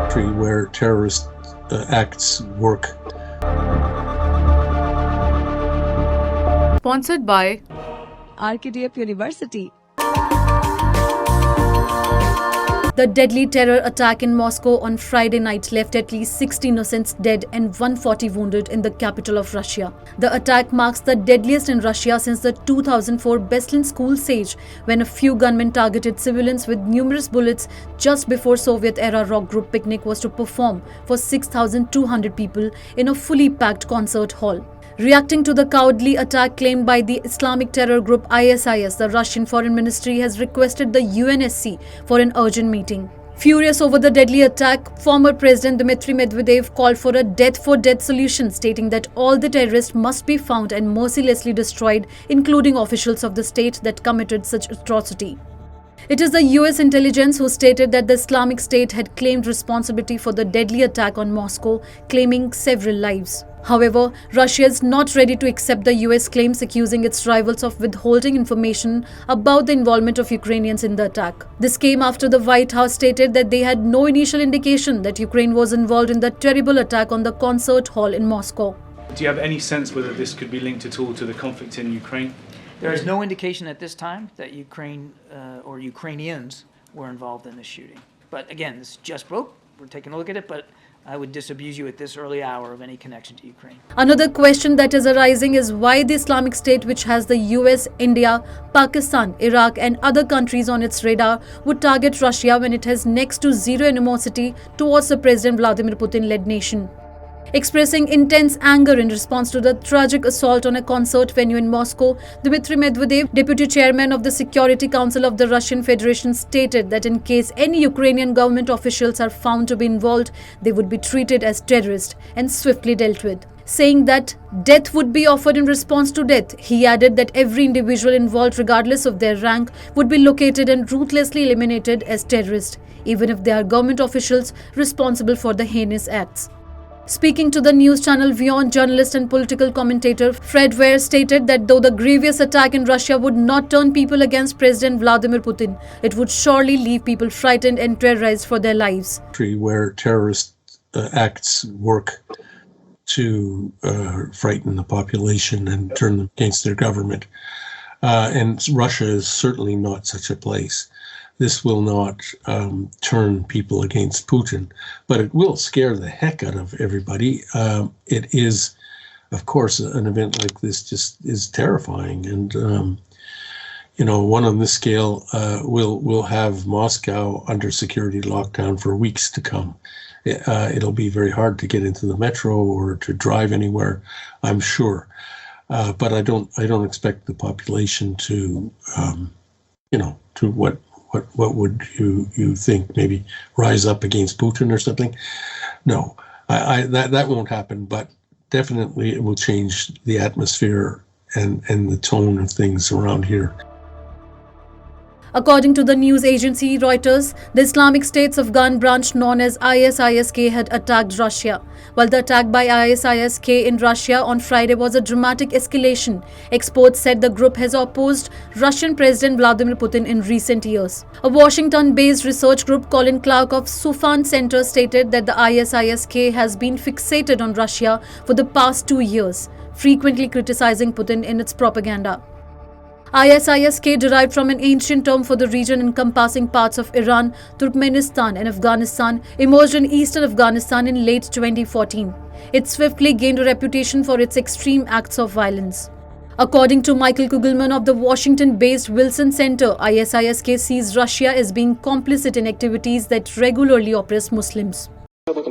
country where terrorist acts work. Sponsored by RKDF University. The deadly terror attack in Moscow on Friday night left at least 60 innocents dead and 140 wounded in the capital of Russia. The attack marks the deadliest in Russia since the 2004 Beslan school siege, when a few gunmen targeted civilians with numerous bullets just before Soviet-era rock group Picnic was to perform for 6,200 people in a fully packed concert hall. Reacting to the cowardly attack claimed by the Islamic Terror Group ISIS, the Russian Foreign Ministry has requested the UNSC for an urgent meeting. Furious over the deadly attack, former President Dmitry Medvedev called for a death-for-death solution, stating that all the terrorists must be found and mercilessly destroyed, including officials of the state that committed such atrocity. It is the US intelligence who stated that the Islamic State had claimed responsibility for the deadly attack on Moscow, claiming several lives. However, Russia is not ready to accept the US claims, accusing its rivals of withholding information about the involvement of Ukrainians in the attack. This came after the White House stated that they had no initial indication that Ukraine was involved in the terrible attack on the concert hall in Moscow. Do you have any sense whether this could be linked at all to the conflict in Ukraine? There is no indication at this time that Ukraine or Ukrainians were involved in the shooting. But again, this just broke. We're taking a look at it, but I would disabuse you at this early hour of any connection to Ukraine. Another question that is arising is why the Islamic State, which has the US, India, Pakistan, Iraq and other countries on its radar, would target Russia when it has next to zero animosity towards the President Vladimir Putin-led nation. Expressing intense anger in response to the tragic assault on a concert venue in Moscow, Dmitry Medvedev, deputy chairman of the Security Council of the Russian Federation, stated that in case any Ukrainian government officials are found to be involved, they would be treated as terrorists and swiftly dealt with. Saying that death would be offered in response to death, he added that every individual involved, regardless of their rank, would be located and ruthlessly eliminated as terrorists, even if they are government officials responsible for the heinous acts. Speaking to the news channel WION, journalist and political commentator Fred Ware stated that though the grievous attack in Russia would not turn people against President Vladimir Putin, it would surely leave people frightened and terrorized for their lives. Where terrorist acts work to frighten the population and turn them against their government. And Russia is certainly not such a place. This will not turn people against Putin, but it will scare the heck out of everybody. It is, of course, an event like this just is terrifying. And, one on this scale will have Moscow under security lockdown for weeks to come. It'll be very hard to get into the metro or to drive anywhere, I'm sure. But I don't expect the population to, to what would you think, maybe rise up against Putin or something? No, that won't happen, but definitely it will change the atmosphere and the tone of things around here. According to the news agency Reuters, the Islamic State's Afghan branch known as ISIS-K had attacked Russia. While the attack by ISIS-K in Russia on Friday was a dramatic escalation, experts said the group has opposed Russian President Vladimir Putin in recent years. A Washington-based research group, Colin Clark of Sufan Center, stated that the ISIS-K has been fixated on Russia for the past 2 years, frequently criticizing Putin in its propaganda. ISIS-K, derived from an ancient term for the region encompassing parts of Iran, Turkmenistan and Afghanistan, emerged in eastern Afghanistan in late 2014. It swiftly gained a reputation for its extreme acts of violence. According to Michael Kugelman of the Washington-based Wilson Center, ISIS-K sees Russia as being complicit in activities that regularly oppress Muslims. Вот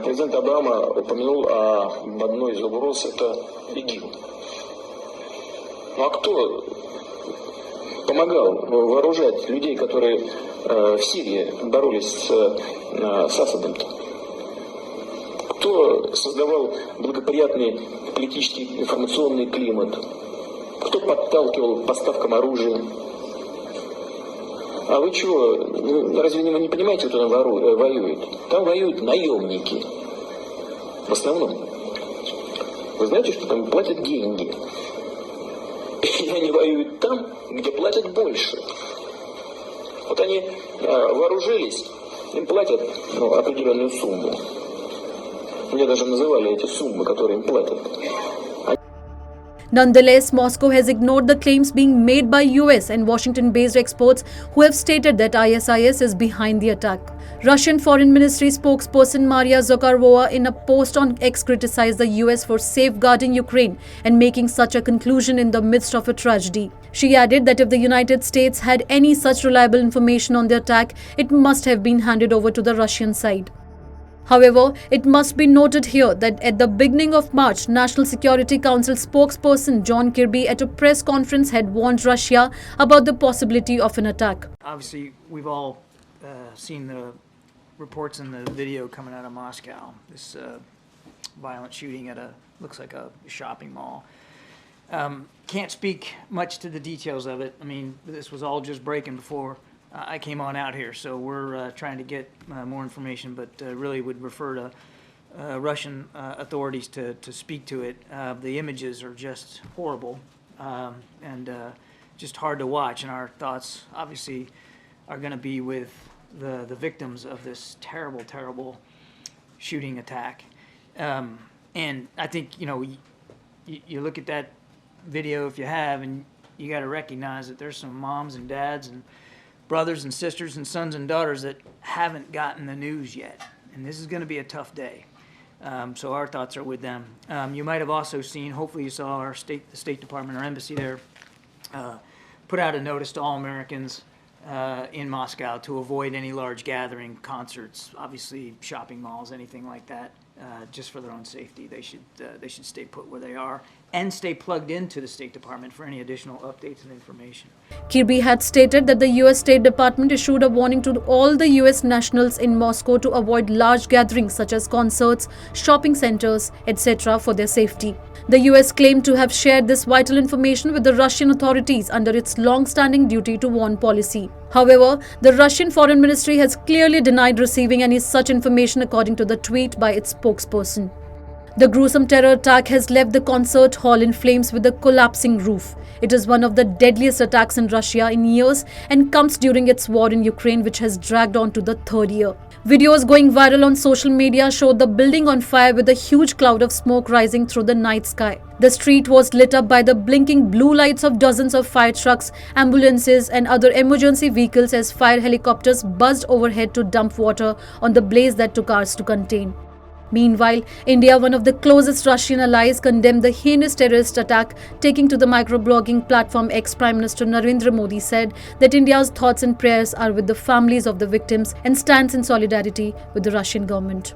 президент Обама упомянул об одной из угроз, это ИГИЛ. Ну а кто помогал вооружать людей, которые в Сирии боролись с Асадом-то? Кто создавал благоприятный политический информационный климат? Кто подталкивал к поставкам оружия? А вы чего, разве вы не понимаете, кто там воюет? Там воюют наемники. В основном. Вы знаете, что там платят деньги. И они воюют там, где платят больше. Вот они вооружились, им платят определенную сумму. Мне даже называли эти суммы, которые им платят. Nonetheless, Moscow has ignored the claims being made by US and Washington-based experts who have stated that ISIS is behind the attack. Russian Foreign Ministry spokesperson Maria Zakharova in a post on X criticized the US for safeguarding Ukraine and making such a conclusion in the midst of a tragedy. She added that if the United States had any such reliable information on the attack, it must have been handed over to the Russian side. However, it must be noted here that at the beginning of March, National Security Council spokesperson John Kirby at a press conference had warned Russia about the possibility of an attack. Obviously, we've all seen the reports in the video coming out of Moscow. This violent shooting at looks like a shopping mall. Can't speak much to the details of it. I mean, this was all just breaking before I came on out here, so we're trying to get more information, but really would refer to Russian authorities to speak to it. The images are just horrible and just hard to watch, and our thoughts obviously are going to be with the victims of this terrible, terrible shooting attack. And I think, you know, you look at that video if you have, and you got to recognize that there's some moms and dads and brothers and sisters and sons and daughters that haven't gotten the news yet. And this is going to be a tough day. So our thoughts are with them. You might have also seen, hopefully you saw the State Department or embassy there put out a notice to all Americans in Moscow to avoid any large gathering, concerts, obviously shopping malls, anything like that, just for their own safety. They should stay put where they are and stay plugged into the State Department for any additional updates and information. Kirby had stated that the US State Department issued a warning to all the US nationals in Moscow to avoid large gatherings such as concerts, shopping centers, etc. for their safety. The US claimed to have shared this vital information with the Russian authorities under its long-standing duty to warn policy. However, the Russian Foreign Ministry has clearly denied receiving any such information according to the tweet by its spokesperson. The gruesome terror attack has left the concert hall in flames with a collapsing roof. It is one of the deadliest attacks in Russia in years and comes during its war in Ukraine, which has dragged on to the third year. Videos going viral on social media showed the building on fire with a huge cloud of smoke rising through the night sky. The street was lit up by the blinking blue lights of dozens of fire trucks, ambulances and other emergency vehicles as fire helicopters buzzed overhead to dump water on the blaze that took hours to contain. Meanwhile, India, one of the closest Russian allies, condemned the heinous terrorist attack. Taking to the microblogging platform X, Prime Minister Narendra Modi said that India's thoughts and prayers are with the families of the victims and stands in solidarity with the Russian government.